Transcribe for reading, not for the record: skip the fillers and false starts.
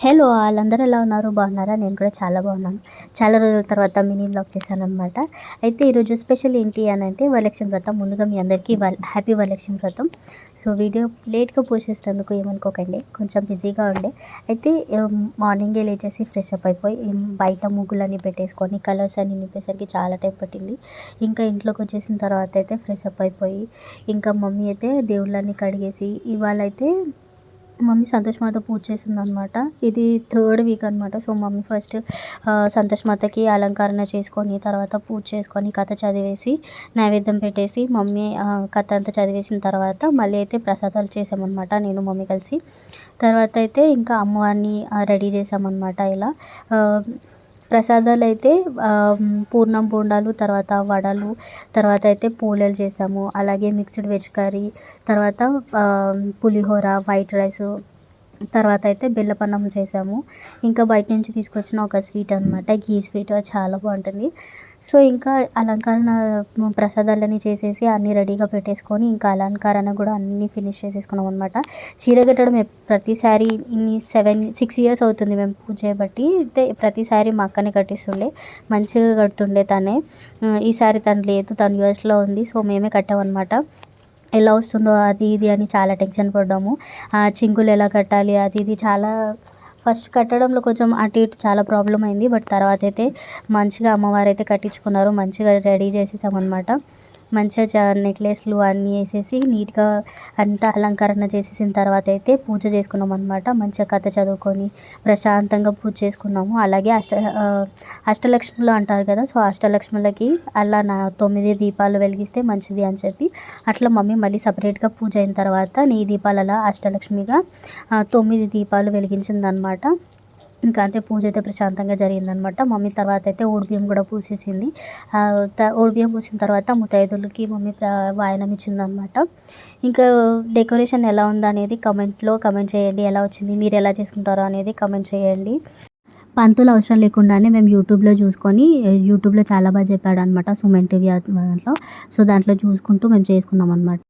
Hello all! అందరూ ఎలా ఉన్నారు? బాగున్నారా? నేను కూడా చాలా బాగున్నాను. చాలా రోజుల తర్వాత మినీ వ్లాగ్ చేశాననమాట. అయితే ఈరోజు స్పెషల్ ఏంటి అనంటే వరలక్ష్మి వ్రతం. ముందుగా మీ అందరికీ హ్యాపీ వరలక్ష్మి వ్రతం. సో వీడియో లేట్‌గా పోస్ట్ చేసినందుకు ఏమనుకోకండి. కొంచెం బిజీగా ఉండే. అయితే మార్నింగే లేచేసి ఫ్రెష్ అప్ అయిపోయి బయట ముగ్గులన్నీ పెట్టేసుకొని కలర్స్ అన్నీ నింపేసరికి చాలా టైం పట్టింది. ఇంకా ఇంట్లోకొచ్చేసిన తర్వాత అయితే ఫ్రెష్ అప్ అయిపోయి ఇంకా మమ్మీ అయితే దేవుళ్ళన్నీ కడిగేసి ఇవాళైతే మమ్మీ సంతోష్ మాత పూజ చేసిందనమాట. ఇది థర్డ్ వీక్ అనమాట. సో మమ్మీ ఫస్ట్ సంతోష్ మాతకి అలంకరణ చేసుకొని తర్వాత పూజ చేసుకొని కథ చదివేసి నైవేద్యం పెట్టేసి మమ్మీ కథ అంతా చదివేసిన తర్వాత మళ్ళీ అయితే ప్రసాదాలు చేసామన్నమాట నేను మమ్మీ కలిసి. తర్వాత అయితే ఇంకా అమ్మవారిని రెడీ చేసామన్నమాట. ఇలా ప్రసాదాలైతే పూర్ణం బోండాలు, తర్వాత వడలు, తర్వాత అయితే పూలలు చేసాము. అలాగే మిక్స్డ్ వెజ్ కర్రీ, తర్వాత పులిహోర, వైట్ రైసు, తర్వాత అయితే బెల్లపన్నం చేసాము. ఇంకా బయట నుంచి తీసుకొచ్చిన ఒక స్వీట్ అనమాట. ఘీ స్వీట్ చాలా బాగుంటుంది. సో ఇంకా అలంకరణ ప్రసాదాలన్నీ చేసేసి అన్నీ రెడీగా పెట్టేసుకొని ఇంకా అలంకరణ కూడా అన్నీ ఫినిష్ చేసేసుకున్నాం అనమాట. చీర కట్టడం ప్రతిసారి ఇన్ని 6 ఇయర్స్ అవుతుంది మేము పూజ చేయబట్టి. అయితే ప్రతిసారి మా అక్కనే కట్టిస్తుండే, మంచిగా కడుతుండే తనే. ఈసారి తను లేదు, తను యూఎస్లో ఉంది. సో మేమే కట్టామన్నమాట. ఎలా వస్తుందో అది ఇది అని చాలా టెన్షన్ పడ్డాము. చింగులు ఎలా కట్టాలి అది ఇది చాలా ఫస్ట్ కట్టడంలో కొంచెం అటు ఇటు చాలా ప్రాబ్లం అయింది. బట్ తర్వాత అయితే మంచిగా అమ్మవారు అయితే కట్టించుకున్నారు. మంచిగా రెడీ చేసేసామన్నమాట. మంచిగా నెక్లెస్లు అన్నీ వేసేసి నీట్గా అంతా అలంకరణ చేసేసిన తర్వాత అయితే పూజ చేసుకున్నాం అనమాట. మంచిగా కథ చదువుకొని ప్రశాంతంగా పూజ చేసుకున్నాము. అలాగే అష్టలక్ష్ములు అంటారు కదా, సో అష్టలక్ష్ములకి అలా 9 దీపాలు వెలిగిస్తే మంచిది అని చెప్పి అట్లా మమ్మీ మళ్ళీ సపరేట్గా పూజ అయిన తర్వాత నీ దీపాలలో అష్టలక్ష్మిగా 9 దీపాలు వెలిగించిందనమాట. ఇంకా అంతే పూజ అయితే ప్రశాంతంగా జరిగిందనమాట. మమ్మీ తర్వాత అయితే ఓడిబియ్యం కూడా పూసేసింది. ఓడిబియ్యం పూసిన తర్వాత ముత్తైదులకి మమ్మీ వాయనం ఇచ్చిందనమాట. ఇంకా డెకరేషన్ ఎలా ఉందనేది కమెంట్లో కమెంట్ చేయండి. ఎలా వచ్చింది, మీరు ఎలా చేసుకుంటారో అనేది కమెంట్ చేయండి. పంతులు అవసరం లేకుండానే మేము యూట్యూబ్లో చాలా బాగా చెప్పాడు అనమాట. సుమన్ టీవీ దాంట్లో. సో దాంట్లో చూసుకుంటూ మేము చేసుకున్నాం అనమాట.